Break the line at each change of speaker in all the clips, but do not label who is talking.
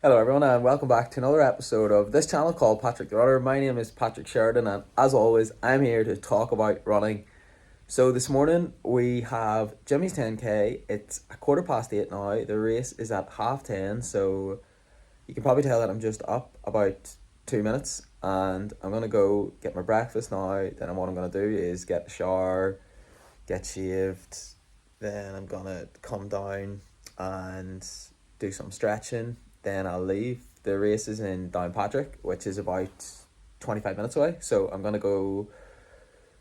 Hello, everyone, and welcome back to another episode of this channel called Patrick the Runner. My name is Patrick Sheridan, and as always, I'm here to talk about running. So, this morning we have Jimmy's 10k. It's 8:15 now. The race is at 10:30, so you can probably tell that I'm just up about 2 minutes, and I'm gonna go get my breakfast now. Then, what I'm gonna do is get a shower, get shaved, then I'm gonna come down and do some stretching. Then I'll leave. The race is in Downpatrick, which is about 25 minutes away. So I'm gonna go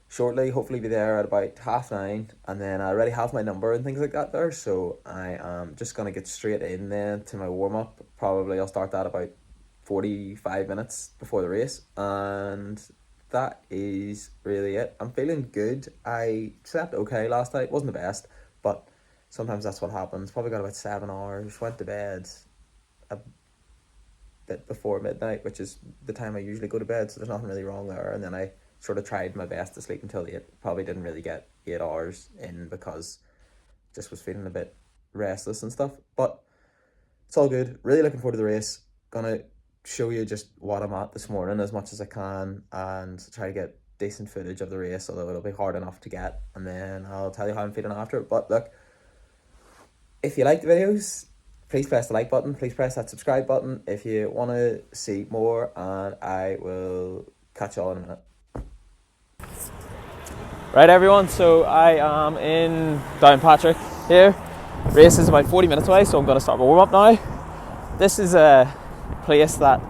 shortly, hopefully be there at about 9:30, and then I already have my number and things like that there. So I am just gonna get straight in then to my warm up. Probably I'll start that about 45 minutes before the race, and that is really it. I'm feeling good. I slept okay last night. Wasn't the best, but sometimes that's what happens. Probably got about 7 hours. Went to bed a bit before midnight, which is the time I usually go to bed, so there's nothing really wrong there. And then I sort of tried my best to sleep until 8. Probably didn't really get 8 hours in because just was feeling a bit restless and stuff. But it's all good. Really looking forward to the race. Gonna show you just what I'm at this morning as much as I can and try to get decent footage of the race, although it'll be hard enough to get. And then I'll tell you how I'm feeling after it. But look, if you like the videos, please press the like button. Please press that subscribe button if you want to see more, and I will catch you all in a minute. Right, everyone, so I am in Downpatrick here. Race is about 40 minutes away, so I'm going to start my warm-up now. This is a place that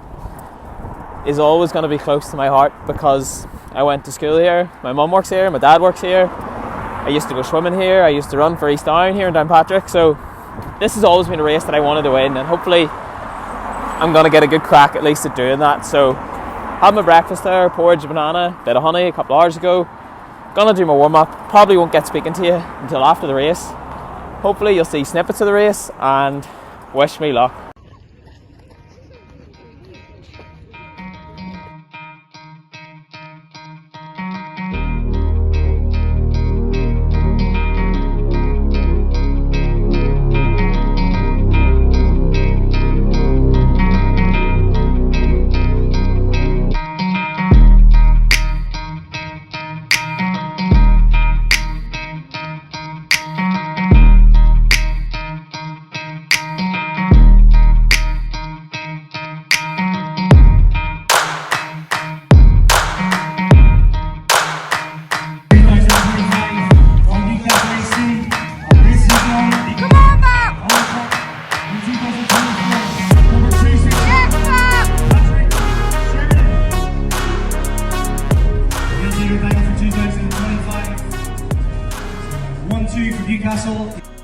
is always going to be close to my heart because I went to school here. My mum works here, my dad works here. I used to go swimming here. I used to run for East Down here in Downpatrick, so this has always been a race that I wanted to win, and hopefully I'm going to get a good crack at least at doing that. So had my breakfast there, porridge, banana, bit of honey a couple hours ago. Gonna do my warm-up. Probably won't get speaking to you until after the race. Hopefully you'll see snippets of the race, and wish me luck.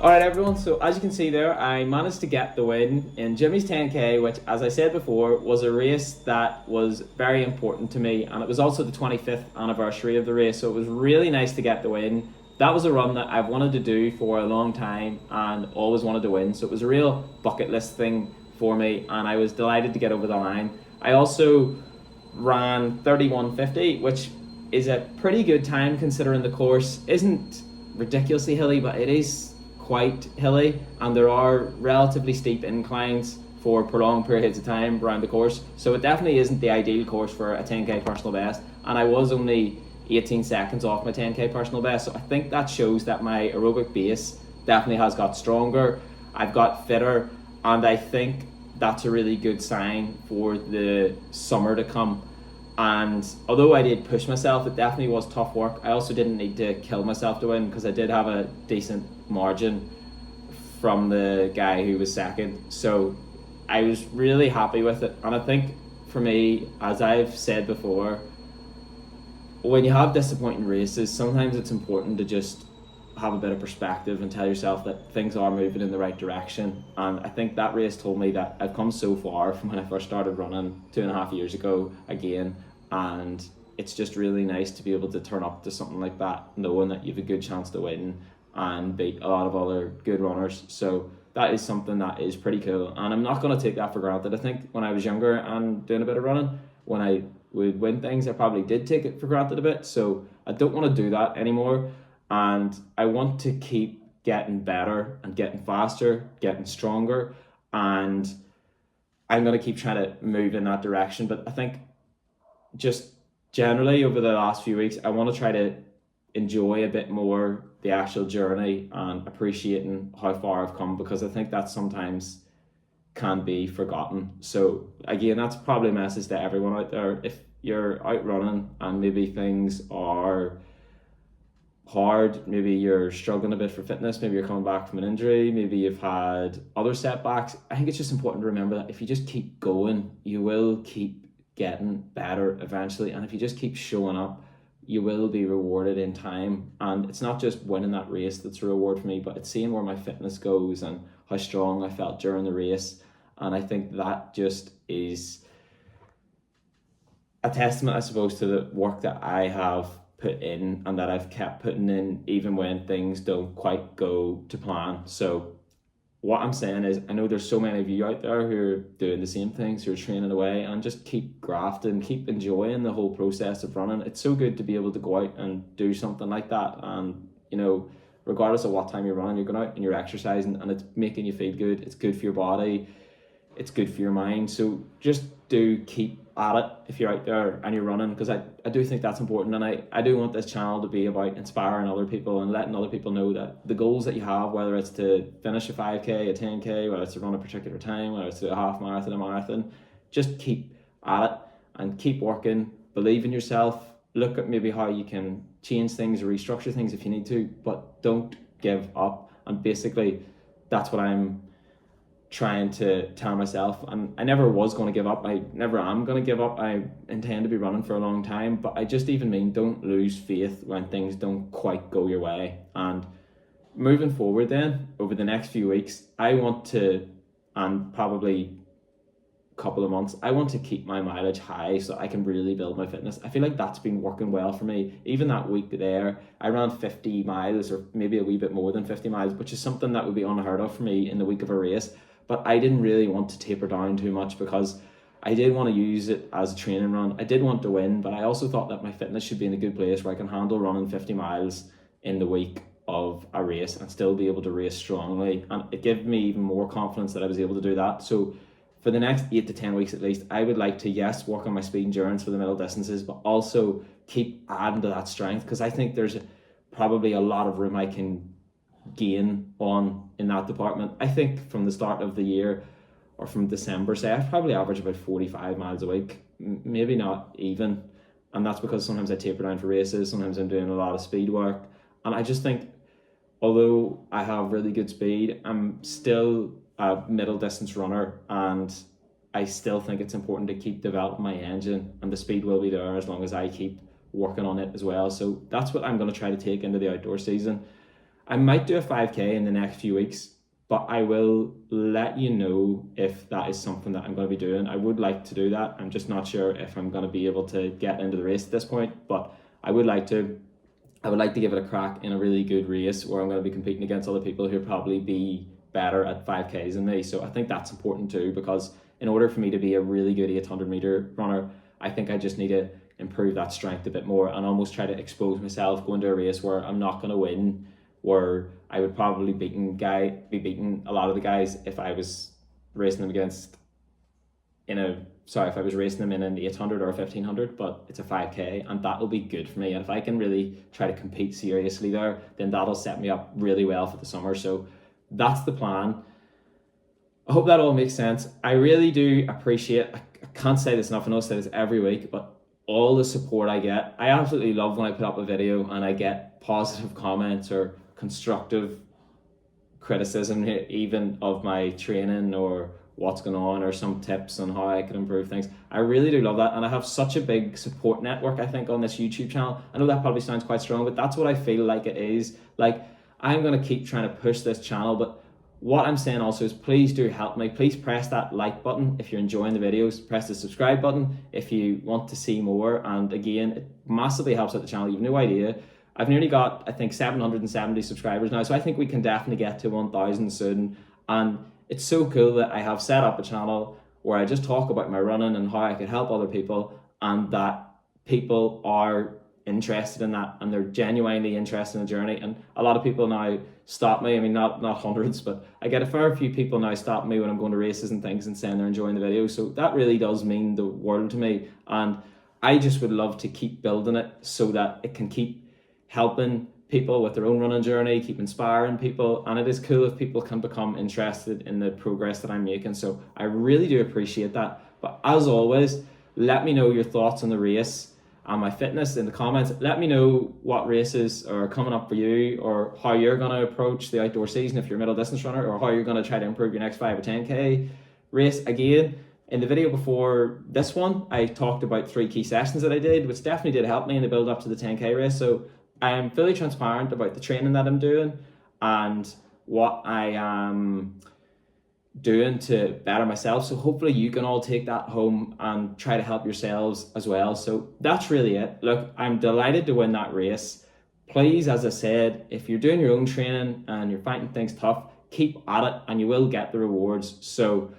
Alright, everyone, so as you can see there, I managed to get the win in Jimmy's 10k, which, as I said before, was a race that was very important to me, and it was also the 25th anniversary of the race, so it was really nice to get the win. That was a run that I've wanted to do for a long time and always wanted to win, so it was a real bucket list thing for me, and I was delighted to get over the line. I also ran 31:50, which is a pretty good time considering the course isn't ridiculously hilly, but it is quite hilly, and there are relatively steep inclines for prolonged periods of time around the course, so it definitely isn't the ideal course for a 10k personal best, and I was only 18 seconds off my 10k personal best, so I think that shows that my aerobic base definitely has got stronger, I've got fitter, and I think that's a really good sign for the summer to come. And although I did push myself, it definitely was tough work. I also didn't need to kill myself to win because I did have a decent margin from the guy who was second. So I was really happy with it. And I think for me, as I've said before, when you have disappointing races, sometimes it's important to just have a bit of perspective and tell yourself that things are moving in the right direction. And I think that race told me that I've come so far from when I first started running 2.5 years ago again, and it's just really nice to be able to turn up to something like that knowing that you have a good chance to win and beat a lot of other good runners. So that is something that is pretty cool, and I'm not going to take that for granted. I think when I was younger and doing a bit of running, when I would win things, I probably did take it for granted a bit, so I don't want to do that anymore, and I want to keep getting better and getting faster, getting stronger, and I'm going to keep trying to move in that direction. But I think just generally over the last few weeks, I want to try to enjoy a bit more the actual journey and appreciating how far I've come, because I think that sometimes can be forgotten. So again, that's probably a message to everyone out there. If you're out running and maybe things are hard, maybe you're struggling a bit for fitness, maybe you're coming back from an injury, maybe you've had other setbacks, I think it's just important to remember that if you just keep going, you will keep getting better eventually. And if you just keep showing up, you will be rewarded in time. And it's not just winning that race that's a reward for me, but it's seeing where my fitness goes and how strong I felt during the race. And I think that just is a testament, I suppose, to the work that I have put in and that I've kept putting in even when things don't quite go to plan. So what I'm saying is, I know there's so many of you out there who are doing the same things, who are training away, and just keep grafting, keep enjoying the whole process of running. It's so good to be able to go out and do something like that. And, you know, regardless of what time you're running, you're going out and you're exercising and it's making you feel good. It's good for your body. It's good for your mind. So just do keep at it if you're out there and you're running, because I do think that's important. And I do want this channel to be about inspiring other people and letting other people know that the goals that you have, whether it's to finish a 5K, a 10K, whether it's to run a particular time, whether it's to a half marathon, a marathon, just keep at it and keep working, believe in yourself, look at maybe how you can change things or restructure things if you need to, but don't give up. And basically that's what I'm trying to tell myself, and I never was going to give up. I never am going to give up. I intend to be running for a long time, but I just even mean don't lose faith when things don't quite go your way. And moving forward then, over the next few weeks, I want to, and probably a couple of months, I want to keep my mileage high so I can really build my fitness. I feel like that's been working well for me. Even that week there, I ran 50 miles or maybe a wee bit more than 50 miles, which is something that would be unheard of for me in the week of a race. But I didn't really want to taper down too much because I did want to use it as a training run. I did want to win, but I also thought that my fitness should be in a good place where I can handle running 50 miles in the week of a race and still be able to race strongly. And it gave me even more confidence that I was able to do that. So for the next 8 to 10 weeks at least, I would like to, yes, work on my speed endurance for the middle distances, but also keep adding to that strength, because I think there's probably a lot of room I can gain on in that department. I think from the start of the year, or from December, say, I've probably averaged about 45 miles a week, maybe not even. And that's because sometimes I taper down for races, sometimes I'm doing a lot of speed work. And I just think, although I have really good speed, I'm still a middle distance runner, and I still think it's important to keep developing my engine, and the speed will be there as long as I keep working on it as well. So that's what I'm going to try to take into the outdoor season. I might do a 5K in the next few weeks, but I will let you know if that is something that I'm going to be doing. I would like to do that. I'm just not sure if I'm going to be able to get into the race at this point, but I would like to. I would like to give it a crack in a really good race where I'm going to be competing against other people who probably be better at 5Ks than me. So I think that's important too, because in order for me to be a really good 800 meter runner, I think I just need to improve that strength a bit more and almost try to expose myself going to a race where I'm not going to win, where I would probably be beating a lot of the guys if I was racing them if I was racing them in an 800 or a 1500, but it's a 5K, and that will be good for me. And if I can really try to compete seriously there, then that'll set me up really well for the summer. So that's the plan. I hope that all makes sense. I really do appreciate, I can't say this enough, I know I say this every week, but all the support I get. I absolutely love when I put up a video and I get positive comments or constructive criticism, even of my training or what's going on, or some tips on how I can improve things. I really do love that, and I have such a big support network, I think, on this YouTube channel. I know that probably sounds quite strong, but that's what I feel like it is. Like, I'm going to keep trying to push this channel, but what I'm saying also is please do help me. Please press that like button if you're enjoying the videos. Press the subscribe button if you want to see more. And again, it massively helps out the channel. You've no idea. I've nearly got, I think, 770 subscribers now, so I think we can definitely get to 1,000 soon. And it's so cool that I have set up a channel where I just talk about my running and how I can help other people, and that people are interested in that and they're genuinely interested in the journey. And a lot of people now stop me. I mean, not hundreds, but I get a fair few people now stop me when I'm going to races and things and saying they're enjoying the video. So that really does mean the world to me. And I just would love to keep building it so that it can keep helping people with their own running journey, keep inspiring people. And it is cool if people can become interested in the progress that I'm making. So I really do appreciate that. But as always, let me know your thoughts on the race and my fitness in the comments. Let me know what races are coming up for you, or how you're going to approach the outdoor season if you're a middle distance runner, or how you're going to try to improve your next 5 or 10K race. Again, in the video before this one, I talked about 3 key sessions that I did, which definitely did help me in the build up to the 10K race. So I am fully transparent about the training that I'm doing and what I am doing to better myself. So hopefully you can all take that home and try to help yourselves as well. So that's really it. Look, I'm delighted to win that race. Please, as I said, if you're doing your own training and you're finding things tough, keep at it and you will get the rewards. So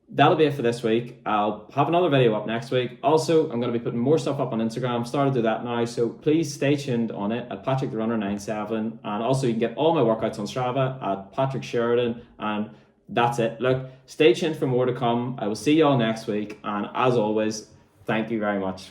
that'll be it for this week. I'll have another video up next week. Also, I'm going to be putting more stuff up on Instagram. Started to do that now, so please stay tuned on it at Patrick the Runner 97. And also you can get all my workouts on Strava at Patrick Sheridan. And that's it. Look, stay tuned for more to come. I will see you all next week. And as always, thank you very much.